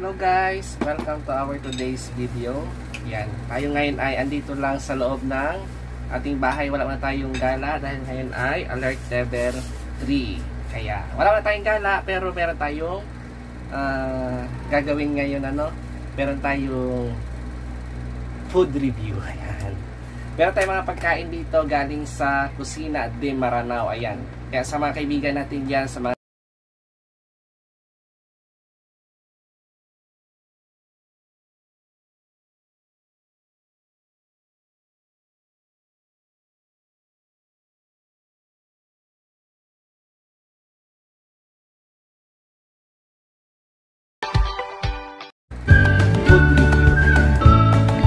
Hello guys! Welcome to our today's video. Yan, tayo ngayon ay andito lang sa loob ng ating bahay. Wala na tayong gala dahil ngayon ay alert level 3. Kaya wala na tayong gala pero meron tayong gagawin ngayon meron tayong food review. Ayan. Meron tayong mga pagkain dito galing sa Kusina de Maranao. Ayan. Kaya sa mga kaibigan natin dyan, sa mga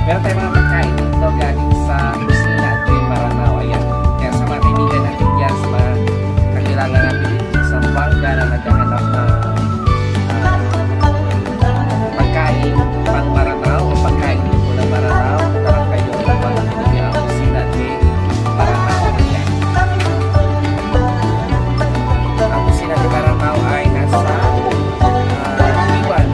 meron tayong mga pagkain dito galing sa Kusina de Maranao. Ayan. Kaya sa mga kaibigan natin dyan, sa mga kakilala natin dito sa Buanga na naghahanap ng pagkain pang Maranao o pagkain dito ng Maranao, tarang kayo magpapatuloy ang Kusina de Maranao. Ayan. Ang Kusina de Maranao ay nasa Iwan,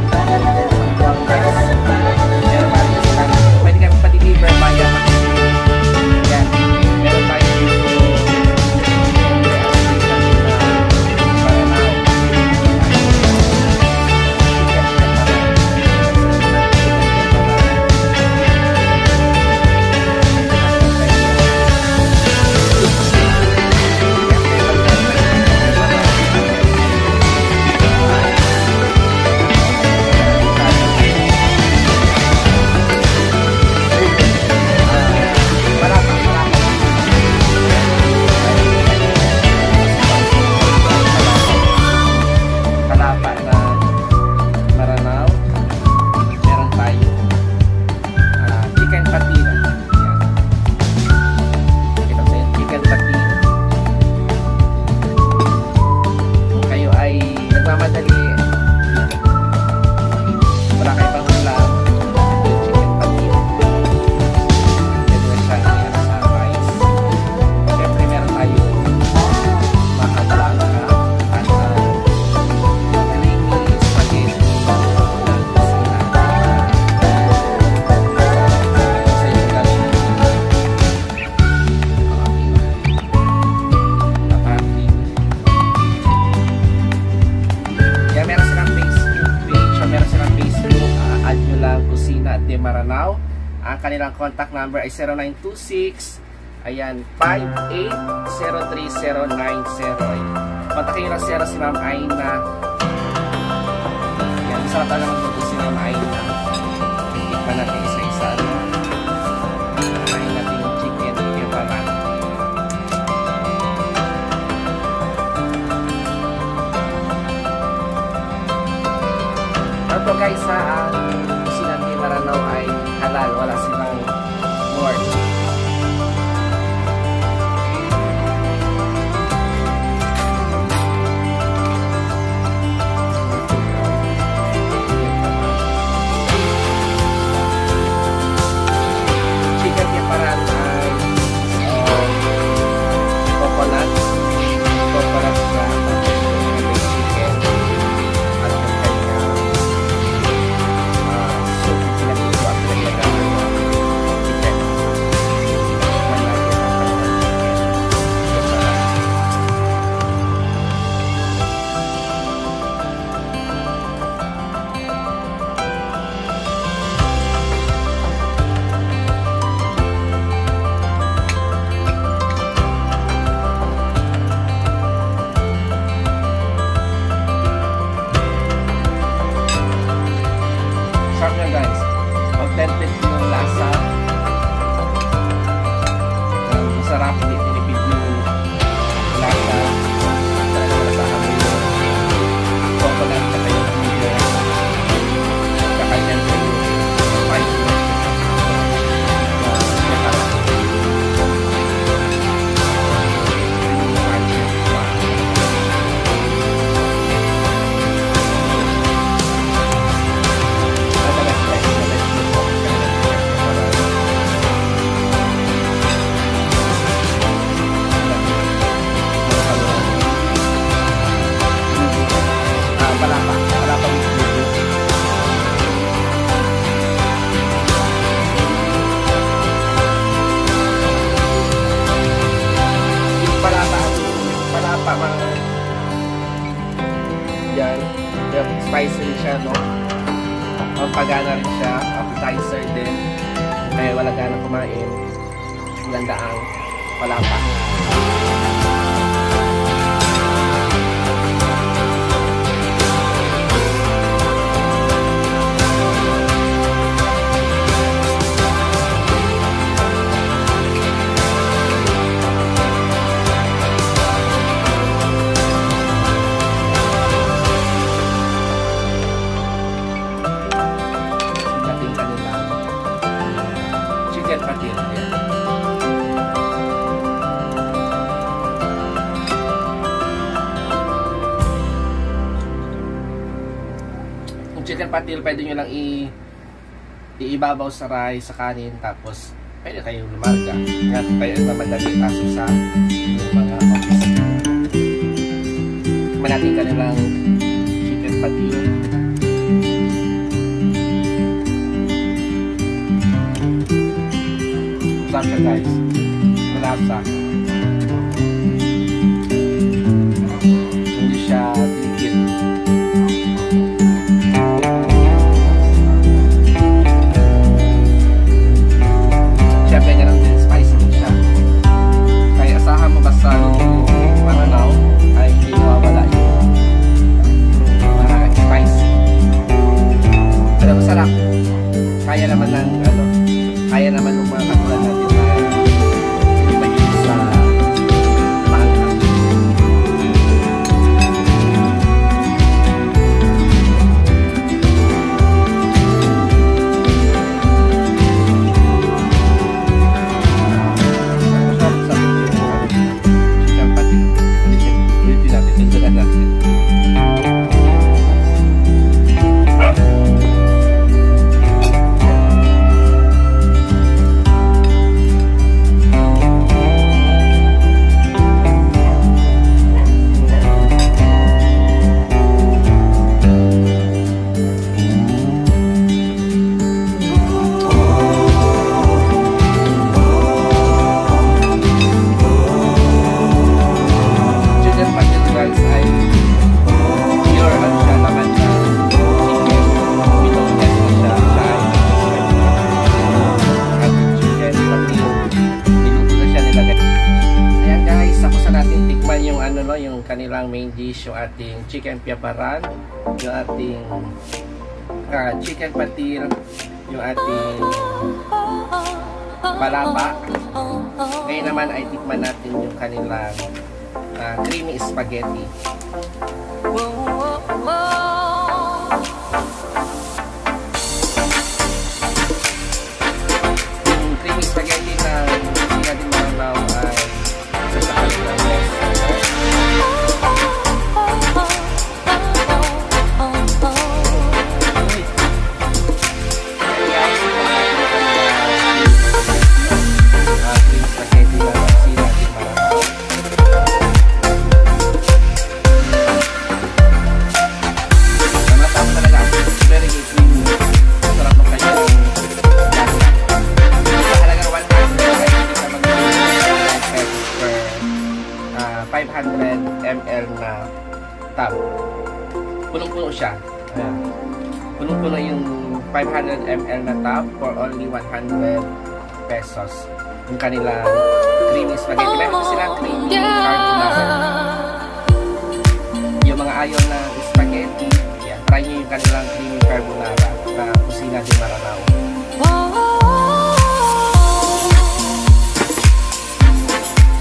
Maranao. Ang kanilang contact number ay 0926 ayan 58030990. Kontakin nyo lang si Ma'am Aina. Ayan, isa na lang magluto si Ma'am Aina. Tikman natin isa-isa. Kain natin yung chicken keparan. Ano guys, ang Kusina de Maranao ay halal, wala silang board. Chicken keparan ay coconut siya, chicken at yung kanyang soup, pinag-iwa at pinag-iwa chicken. Spicy rin siya, no? Pampagana rin siya. Appetizer din. Kaya wala ganang kumain. Maganda ang palapa. Chicken patil. Yung chicken patil, pwede nyo lang iibabaw sa rice, sa kanin, tapos pwede kayong lumarga. Nga kayo mamadali aso sa mga office. Manatin ka nilang chicken patil. Masarap siya, guys. Malasa. Hindi siya tigit. Siyempre, ganun din. Spicy din siya. Kaya asahan mo basta yung mananaw ay hindi mawawala yung spicy. Pero masarap. Kaya naman ng kaya naman ng mga katulad natin na hindi mahilig sa maanghang. Chicken patil. Ulitin natin. Tuntunan natin. Yung kanilang main dish, yung ating chicken piaparan, yung ating chicken patil, yung ating palapa. Ngayon naman ay tikman natin yung kanilang creamy spaghetti. Yung creamy spaghetti na hindi natin maranaw ay sasakal ng best. ml na tub. Punong-puno siya. Ayan. Punong-puno yung 500 ml na tub for only 100 pesos. Yung kanilang creamy spaghetti. Meron silang creamy carbonara. Yung mga ayaw na spaghetti, yan, try nyo yung kanilang creamy carbonara na kusina din Maranao.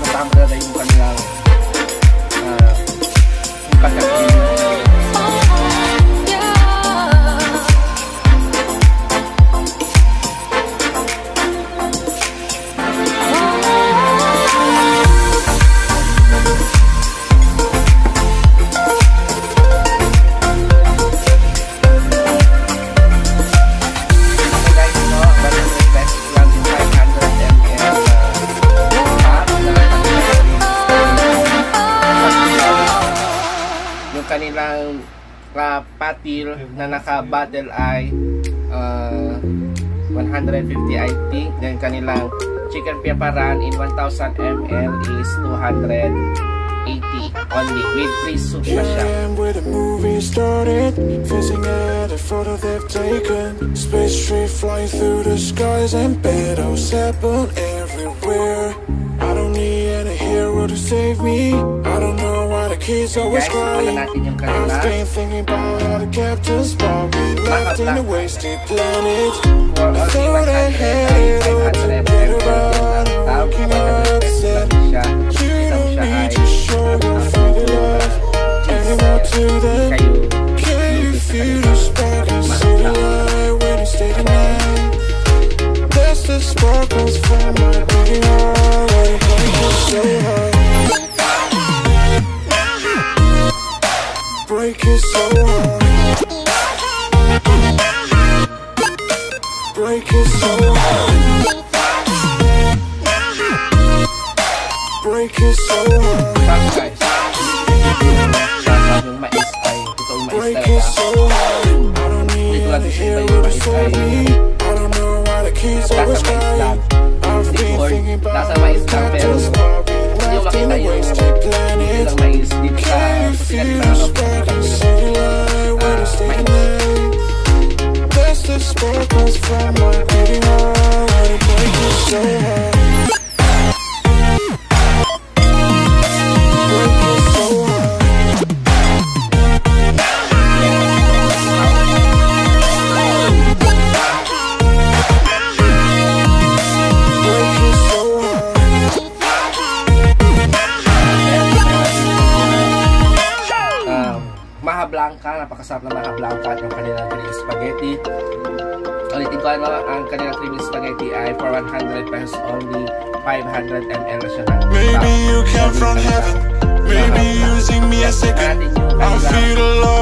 Matambra na yung kanilang yung pagkakas. Kanilang patil na naka-bottle ay 150 I think. Then kanilang chicken piaparan in 1000 ml is 280. 480 only. With free soup na siya. Where the movie started, facing at a photo they've taken. Space tree flying through the skies and battles happen everywhere. I don't need any hero to save me. I don't know why the kids always crying. I've been thinking about how the captains brought me left in a wasted planet. I thought I had it all together, but I'm looking upset. You don't need to show your feel love anymore to them. Can you feel the spark and see the light when you stay the night? That's the sparkles from my beating heart. So hard. Break it so hard. Break it so hard. Break it so hard. Break it so hard. I don't need a hero to save me. I don't know why the kids always crying. I've been thinking about how the captains brought me left in a wasted planet. Can you feel the spark and see the light when you stay the night? That's the sparkles from my beating heart. When it breaks it so hard. Break it so hard. Maha Blanca, napakasarap na Maha Blanca at yung kanilang creamy spaghetti. Ulitin ko ang kanilang creamy spaghetti ay for 100 pesos only, 500 ml na siya. Maybe you came from heaven, maybe using me a second. I feel alone.